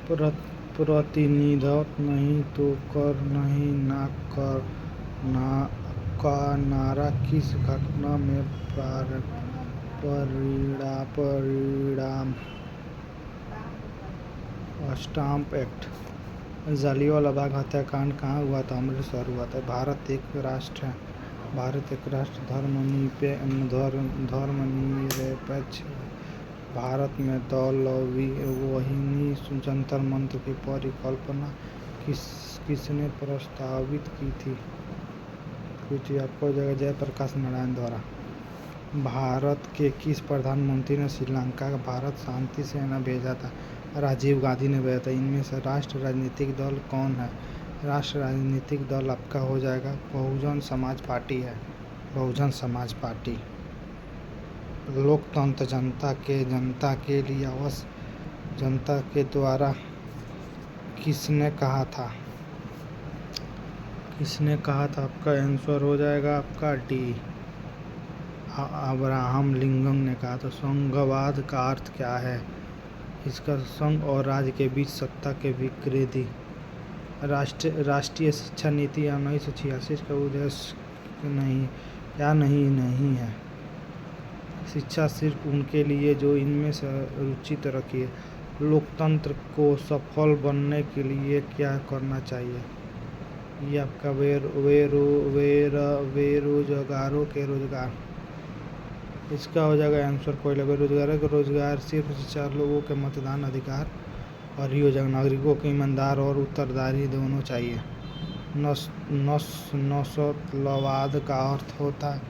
प्रतिनिधित्व नहीं तो कर नहीं ना कर ना का नारा किस घटना में परिणाम स्टाम्प एक्ट। जालियांवाला बाग हत्याकांड कहाँ हुआ था? अमृतसर हुआ था। भारत एक राष्ट्र है। भारत एक राष्ट्र धर्मनिरपेक्ष है। भारत में दौलतवाहिनी जंतर मंतर की परिकल्पना किसने प्रस्तावित की थी? आपको जयप्रकाश नारायण द्वारा। भारत के किस प्रधानमंत्री ने श्रीलंका का भारत शांति सेना भेजा था? राजीव गांधी ने भेजा था। इनमें से राष्ट्रीय राजनीतिक दल कौन है? राष्ट्रीय राजनीतिक दल आपका हो जाएगा बहुजन समाज पार्टी है। बहुजन समाज पार्टी। लोकतंत्र जनता के लिए अवश्य जनता के द्वारा किसने कहा था? आपका आंसर हो जाएगा आपका डी, अब्राहम लिंकन ने कहा था। संघवाद का अर्थ क्या है? इसका संघ और राज्य के बीच सत्ता के विकृति। राष्ट्रीय शिक्षा नीति 1986 का उद्देश्य नहीं है। शिक्षा सिर्फ उनके लिए जो इनमें से रुचि रखी है। लोकतंत्र को सफल बनने के लिए क्या करना चाहिए? ये आपका बेरोजगारों के रोजगार। इसका हो जाएगा आंसर कोई बेरोजगारों के रोजगार सिर्फ 4 लोगों के मतदान अधिकार और ही हो जाएगा। नागरिकों के ईमानदार और उत्तरदायी दोनों चाहिए। नस्लवाद का अर्थ होता है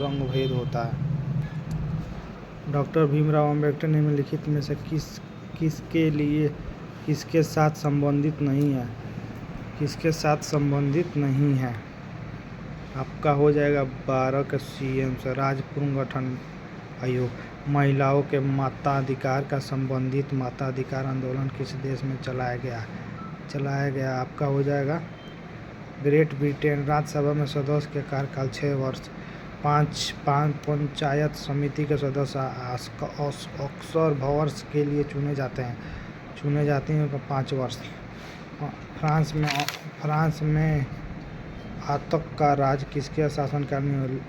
रंग भेद होता है। डॉक्टर भीमराव अंबेडकर निम्नलिखित में से किसके साथ संबंधित नहीं है? आपका हो जाएगा 12 का CM से। राज्य पुनर्गठन आयोग। महिलाओं के मताधिकार का संबंधित मताधिकार आंदोलन किस देश में चलाया गया? आपका हो जाएगा ग्रेट ब्रिटेन। राज्यसभा में सदस्य के कार्यकाल 6 वर्ष। 5 पंचायत समिति के सदस्य अक्सर वर्ष के लिए चुने जाते हैं 5 वर्ष। फ्रांस में आतंक का राज किसके शासनकाल में?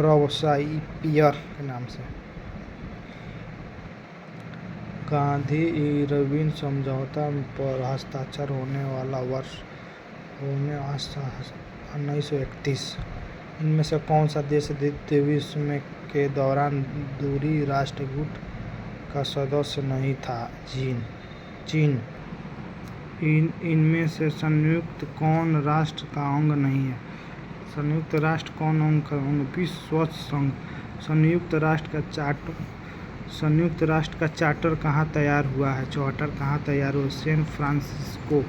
रॉबespierre के नाम से। गांधी-इरविन समझौता पर हस्ताक्षर होने वाला वर्ष 1931। इनमें से कौन सा देश द्वितीय विश्व युद्ध के दौरान दूसरी राष्ट्रकूट का सदस्य नहीं था? चीन। इनमें से संयुक्त कौन राष्ट्र का अंग नहीं है? संयुक्त राष्ट्र कौन अंग का? विश्व संघ। संयुक्त राष्ट्र का चार्टर कहाँ तैयार हुआ है? कहाँ तैयार हुआ? San Francisco.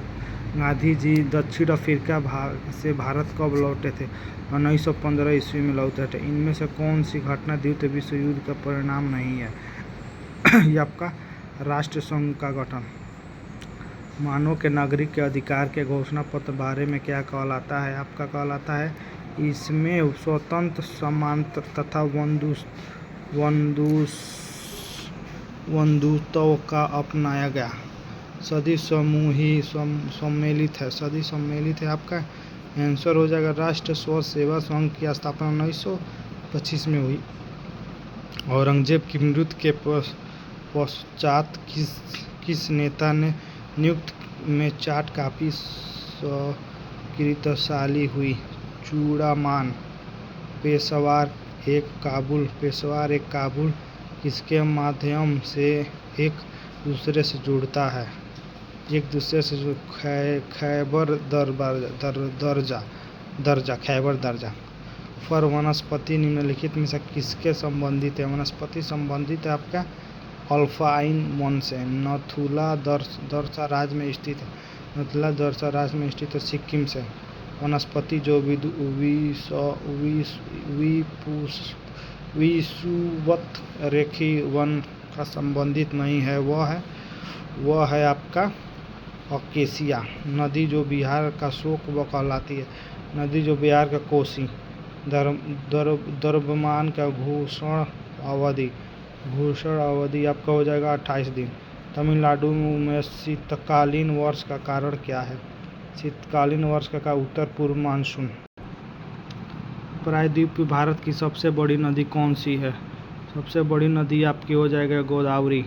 गांधी जी दक्षिण अफ्रीका से भारत कब लौटे थे? 1915 ईस्वी में लौटे थे। इनमें से कौन सी घटना द्वितीय विश्व युद्ध का परिणाम नहीं है? ये आपका राष्ट्र संघ का गठन। मानव के नागरिक के अधिकार के घोषणा पत्र बारे में क्या कहलाता है? आपका कहलाता है इसमें स्वतंत्र समानता तथा बंधुत्व का अपनाया गया। सदी सम्मिलित है। आपका आंसर हो जाएगा राष्ट्र स्वयं सेवा संघ की स्थापना 1925 में हुई। औरंगजेब की मृत्यु के पश्चात किस नेता ने नियुक्त में चाट काफी कृतिशाली हुई? चूड़ामान। पेशवार एक काबुल किसके माध्यम से एक दूसरे से जुड़ता है? खैबर दर्जा। फर वनस्पति निम्नलिखित में से किसके संबंधित है? वनस्पति संबंधित है आपका अल्पाइन वन से। नथुला दर्शा राज्य में स्थित है सिक्किम से। वनस्पति जो विषुवत रेखीय वन का संबंधित नहीं है वह है आपका अकेसिया। नदी जो बिहार का शोक कहलाती है? नदी जो बिहार का कोसी। द्रव्यमान का घूर्षण अवधि घूर्षण अवधि आपका हो जाएगा 28 दिन। तमिलनाडु में शीतकालीन वर्ष का कारण क्या है? शीतकालीन वर्ष का उत्तर पूर्व मानसून। प्रायद्वीपीय भारत की सबसे बड़ी नदी कौन सी है? सबसे बड़ी नदी आपकी हो जाएगा गोदावरी।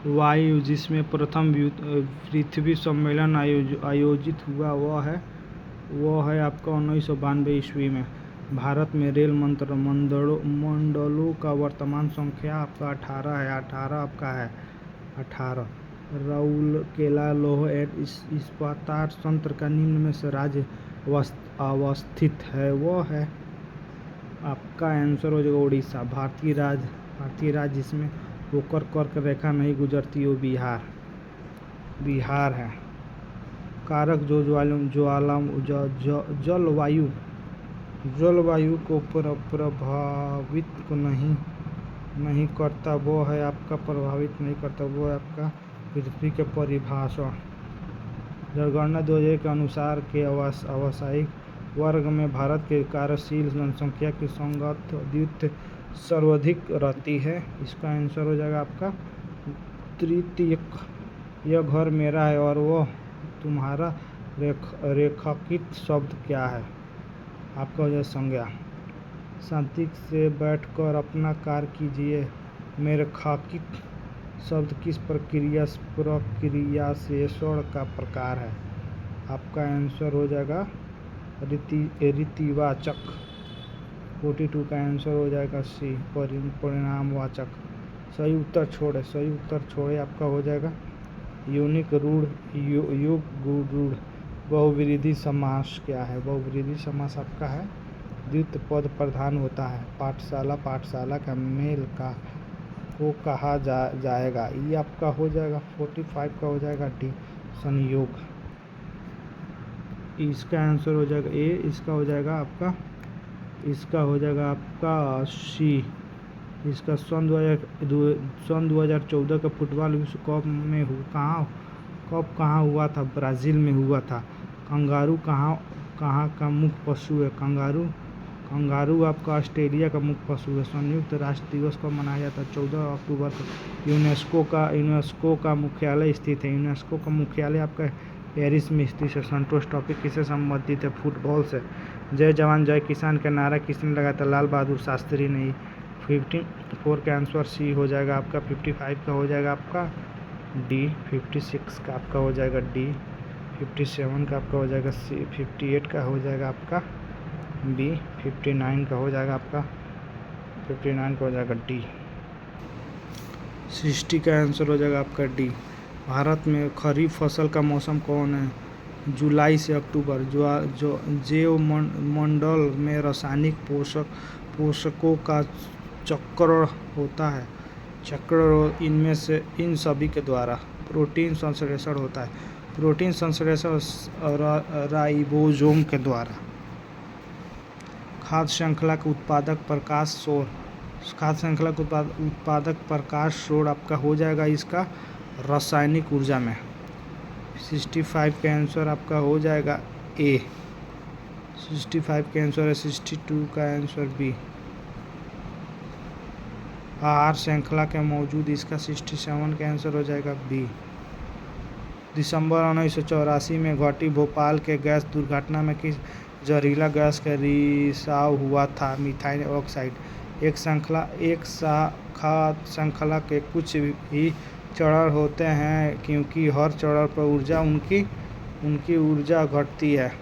वायु जिसमें प्रथम पृथ्वी सम्मेलन आयोजित हुआ वह है आपका 1992 ईस्वी में। भारत में रेल मंडलों का वर्तमान संख्या आपका 18 है। 18 आपका है 18। राउरकेला लौह एवं इस्पात संयंत्र का निम्न में से राज्य अवस्थित है वो है आपका आंसर हो जाएगा उड़ीसा। भारतीय राज्य जिसमें होकर कर्क रेखा नहीं गुजरती वो बिहार है। कारक जो जलवायु को प्रभावित नहीं करता वो है आपका प्रभावित नहीं करता वो है आपका पृथ्वी के परिभाषा। जनगणना 2001 के अनुसार के व्यावसायिक वर्ग में भारत के कार्यशील जनसंख्या की संगत द्वितीय सर्वाधिक रहती है। इसका आंसर हो जाएगा आपका तृतीयक। यह घर मेरा है और वो तुम्हारा रेखांकित शब्द क्या है? आपका हो जाए संज्ञा। शांति से बैठकर अपना कार्य कीजिए में रेखांकित शब्द किस प्रक्रिया से स्वर्ण का प्रकार है? आपका आंसर हो जाएगा रीतिवाचक। 42 का आंसर हो जाएगा सी परिणामवाचक। सही उत्तर छोड़े आपका हो जाएगा यूनिक रूढ़ रूढ़। बहुव्रीहि समास क्या है? बहुव्रीहि समास आपका है द्वितीय पद प्रधान होता है। पाठशाला का मेल को कहा जाएगा। ये आपका हो जाएगा 45 का हो जाएगा डी संयोग। इसका आंसर हो जाएगा ए। इसका हो जाएगा आपका सी। इसका सन 2014 का फुटबॉल विश्व कप में कहाँ हुआ था? ब्राज़ील में हुआ था। कंगारू कहाँ का मुख्य पशु है? कंगारू आपका ऑस्ट्रेलिया का मुख्य पशु है। संयुक्त राष्ट्र दिवस कब मनाया जाता है? 14 अक्टूबर को। यूनेस्को का मुख्यालय स्थित है। यूनेस्को का मुख्यालय आपका पेरिस में स्थित है। संतोष ट्रॉफी किससे संबंधित है? फुटबॉल से। जय जवान जय किसान का नारा किसने लगाया था? लाल बहादुर शास्त्री ने। 54 का आंसर सी हो जाएगा आपका। 55 का हो जाएगा आपका डी। 56 का आपका हो जाएगा डी। 57 का आपका हो जाएगा सी। 58 का हो जाएगा आपका बी। 59 का हो जाएगा आपका 59 का हो जाएगा डी। 60 का आंसर हो जाएगा आपका डी। भारत में खरीफ फसल का मौसम कौन है? जुलाई से अक्टूबर। जो जैव मंडल में रासायनिक पोषकों का चक्र होता है। इनमें से इन सभी के द्वारा प्रोटीन संश्लेषण होता है। प्रोटीन संश्लेषण राइबोसोम के द्वारा। खाद्य श्रृंखला के उत्पादक प्रकाश शोर आपका हो जाएगा इसका रासायनिक ऊर्जा में। 65 का आंसर आपका हो जाएगा ए। 65 का आंसर है। 62 का आंसर बी। आहार श्रृंखला के मौजूद इसका 67 का आंसर हो जाएगा बी। दिसंबर 1984 में घटी भोपाल के गैस दुर्घटना में किस जहरीला गैस का रिसाव हुआ था? Methyl oxide. एक शाखा श्रृंखला के कुछ ही चरण होते हैं क्योंकि हर चरण पर उनकी ऊर्जा घटती है।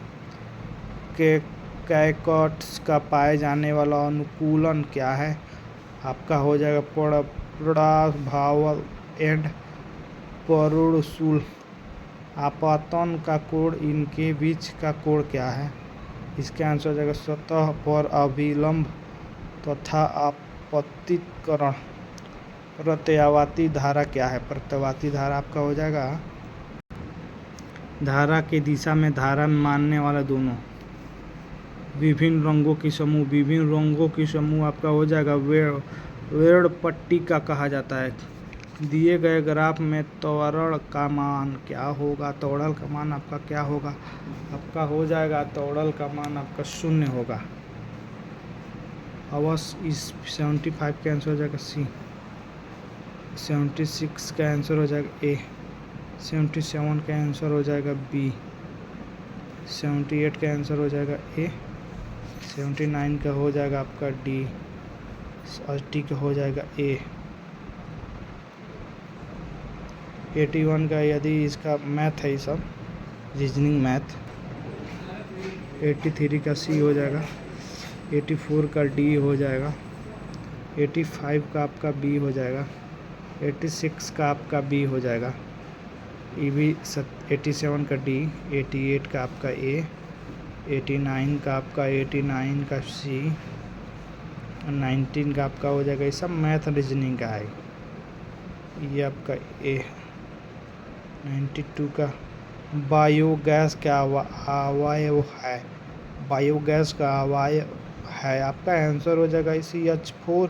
कैकट्स का पाए जाने वाला अनुकूलन क्या है? आपका हो जाएगा प्रभाव एंड परुणशूल। आपतन का कोण इनके बीच का कोण क्या है? इसका आंसर हो जाएगा सतह पर अभिलंब तथा आपतितकरण। प्रत्यावर्ती धारा क्या है? प्रत्यावर्ती धारा आपका हो जाएगा धारा की दिशा में धारा मानने वाला दोनों। विभिन्न रंगों की समूह आपका हो जाएगा वेड़ पट्टी का कहा जाता है। दिए गए ग्राफ में त्वरण का मान क्या होगा? त्वरण का मान आपका क्या होगा? आपका हो जाएगा त्वरण का मान आपका 0 होगा। अवश्य इस 75 का आंसर हो जाएगा सी। 76 का आंसर हो जाएगा ए। 77 का आंसर हो जाएगा बी। 78 का आंसर हो जाएगा ए। 79 का हो जाएगा आपका डी। 80 का हो जाएगा ए। 81 का यदि इसका मैथ है, ये सब रीजनिंग मैथ। 83 का सी हो जाएगा। 84 का डी हो जाएगा। 85 का आपका बी हो जाएगा। 86 का आपका बी हो जाएगा। ये भी 87 का डी। 88 का आपका ए। 89 का आपका 89 का सी। 19 का आपका हो जाएगा, ये सब मैथ रीजनिंग का है। ये आपका ए। 92 का बायोगैस का अवयव है। बायोगैस का अवयव है, आपका आंसर हो जाएगा CH4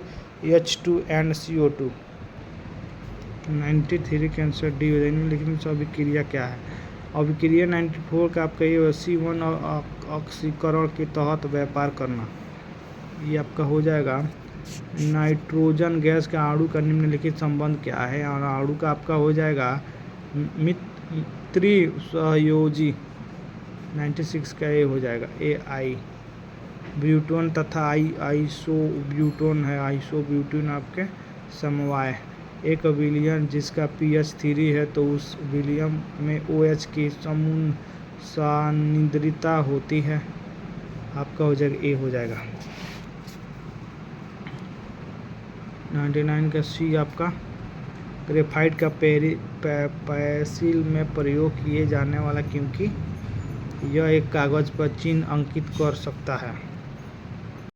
H2 एंड CO2। 93 का आंसर डी हो जाएगा। लेकिन इसमें अभिक्रिया क्या है? अभिक्रिया 94 का आपका ये C1 ऑक्सीकरण के तहत व्यापार करना, ये आपका हो जाएगा। नाइट्रोजन गैस का अणु का निम्नलिखित संबंध क्या है? और अणु का आपका हो जाएगा मित्री सहयोजी। 96 का ए हो जाएगा AI। ब्यूटोन तथा आइसोब्यूटोन है। आइसोब्यूटोन आपके समवाय। एक विलयन जिसका pH 3 है तो उस विलयन में OH की सानिध्रता होती है, आपका हो जाएगा ए हो जाएगा। 99 का सी आपका ग्रेफाइट का पेंसिल में प्रयोग किए जाने वाला, क्योंकि यह एक कागज पर चिन्ह अंकित कर सकता है।